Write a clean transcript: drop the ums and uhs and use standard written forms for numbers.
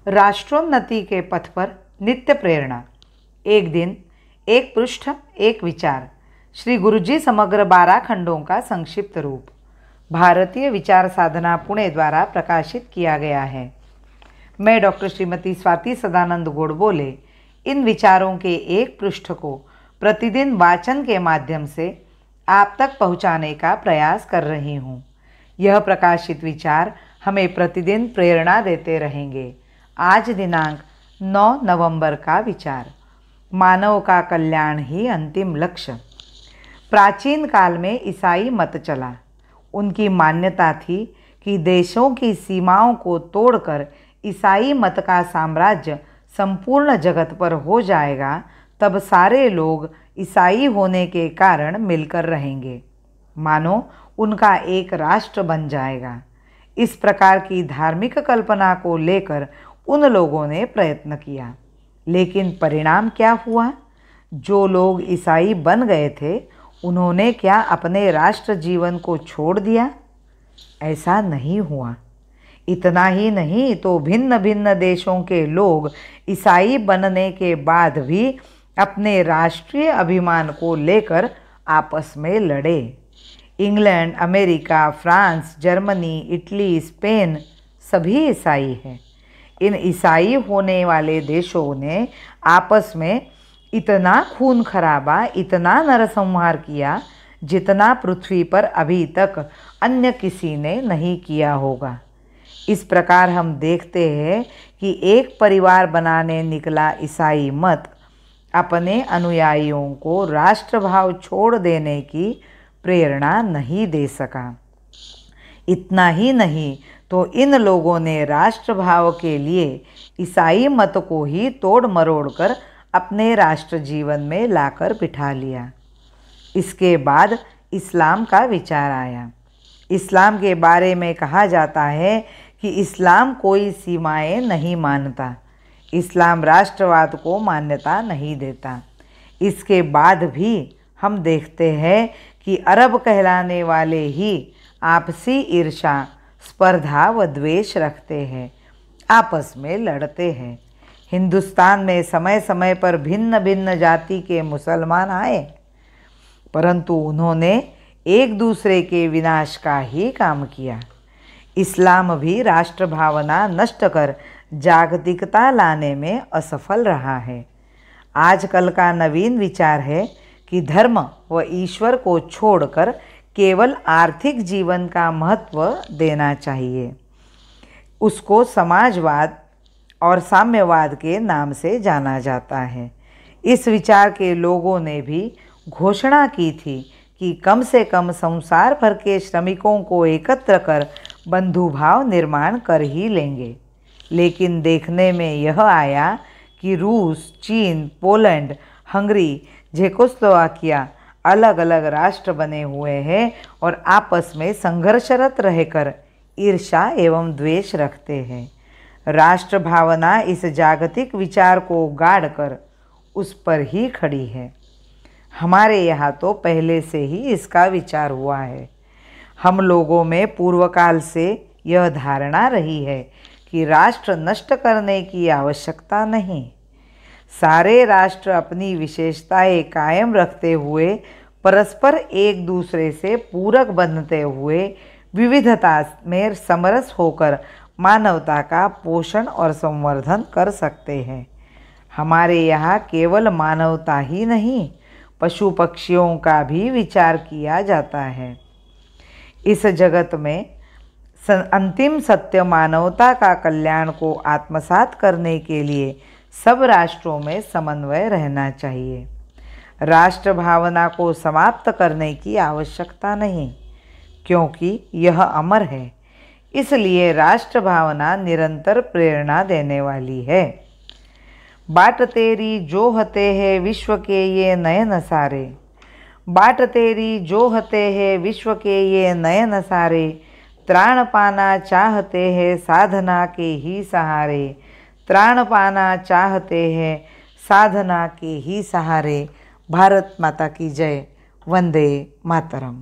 राष्ट्रोन्नति के पथ पर नित्य प्रेरणा। एक दिन, एक पृष्ठ, एक विचार। श्री गुरुजी समग्र 12 खंडों का संक्षिप्त रूप भारतीय विचार साधना पुणे द्वारा प्रकाशित किया गया है। मैं डॉक्टर श्रीमती स्वाति सदानंद गोडबोले इन विचारों के एक पृष्ठ को प्रतिदिन वाचन के माध्यम से आप तक पहुंचाने का प्रयास कर रही हूं। यह प्रकाशित विचार हमें प्रतिदिन प्रेरणा देते रहेंगे। आज दिनांक 9 नवंबर का विचार, मानव का कल्याण ही अंतिम लक्ष्य। प्राचीन काल में ईसाई मत चला। उनकी मान्यता थी कि देशों की सीमाओं को तोड़कर ईसाई मत का साम्राज्य संपूर्ण जगत पर हो जाएगा, तब सारे लोग ईसाई होने के कारण मिलकर रहेंगे, मानो उनका एक राष्ट्र बन जाएगा। इस प्रकार की धार्मिक कल्पना को लेकर उन लोगों ने प्रयत्न किया, लेकिन परिणाम क्या हुआ? जो लोग ईसाई बन गए थे, उन्होंने क्या अपने राष्ट्र जीवन को छोड़ दिया? ऐसा नहीं हुआ। इतना ही नहीं तो भिन्न भिन्न देशों के लोग ईसाई बनने के बाद भी अपने राष्ट्रीय अभिमान को लेकर आपस में लड़े। England, America, France, Germany, Italy, Spain सभी ईसाई हैं। इन ईसाई होने वाले देशों ने आपस में इतना खून खराबा, इतना नरसंहार किया, जितना पृथ्वी पर अभी तक अन्य किसी ने नहीं किया होगा। इस प्रकार हम देखते हैं कि एक परिवार बनाने निकला ईसाई मत अपने अनुयायियों को राष्ट्रभाव छोड़ देने की प्रेरणा नहीं दे सका। इतना ही नहीं तो इन लोगों ने राष्ट्रभाव के लिए ईसाई मत को ही तोड़ मरोड़ कर अपने राष्ट्र जीवन में लाकर बिठा लिया। इसके बाद इस्लाम का विचार आया। इस्लाम के बारे में कहा जाता है कि इस्लाम कोई सीमाएं नहीं मानता। इस्लाम राष्ट्रवाद को मान्यता नहीं देता। इसके बाद भी हम देखते हैं कि अरब कहलाने वाले ही आपसी ईर्ष्या, स्पर्धा व द्वेष रखते हैं, आपस में लड़ते हैं। हिंदुस्तान में समय समय पर भिन्न भिन्न जाति के मुसलमान आए, परंतु उन्होंने एक दूसरे के विनाश का ही काम किया। इस्लाम भी राष्ट्र भावना नष्ट कर जागतिकता लाने में असफल रहा है। आजकल का नवीन विचार है कि धर्म व ईश्वर को छोड़कर केवल आर्थिक जीवन का महत्व देना चाहिए। उसको समाजवाद और साम्यवाद के नाम से जाना जाता है। इस विचार के लोगों ने भी घोषणा की थी कि कम से कम संसार भर के श्रमिकों को एकत्र कर बंधुभाव निर्माण कर ही लेंगे। लेकिन देखने में यह आया कि रूस, चीन, पोलैंड, हंगरी, चेकोस्लोवाकिया अलग अलग राष्ट्र बने हुए हैं और आपस में संघर्षरत रहकर ईर्ष्या एवं द्वेष रखते हैं। राष्ट्र भावना इस जागतिक विचार को गाड़कर उस पर ही खड़ी है। हमारे यहाँ तो पहले से ही इसका विचार हुआ है। हम लोगों में पूर्व काल से यह धारणा रही है कि राष्ट्र नष्ट करने की आवश्यकता नहीं। सारे राष्ट्र अपनी विशेषताएं कायम रखते हुए परस्पर एक दूसरे से पूरक बनते हुए विविधता में समरस होकर मानवता का पोषण और संवर्धन कर सकते हैं। हमारे यहाँ केवल मानवता ही नहीं, पशु पक्षियों का भी विचार किया जाता है। इस जगत में अंतिम सत्य मानवता का कल्याण को आत्मसात करने के लिए सब राष्ट्रों में समन्वय रहना चाहिए। राष्ट्र भावना को समाप्त करने की आवश्यकता नहीं, क्योंकि यह अमर है। इसलिए राष्ट्र भावना निरंतर प्रेरणा देने वाली है। बाट तेरी जो हते हैं विश्व के ये नयन सारे, बाट तेरी जो हते हैं विश्व के ये नयन सारे, त्राण पाना चाहते हैं साधना के ही सहारे, त्राण पाना चाहते हैं साधना के ही सहारे। भारत माता की जय। वंदे मातरम।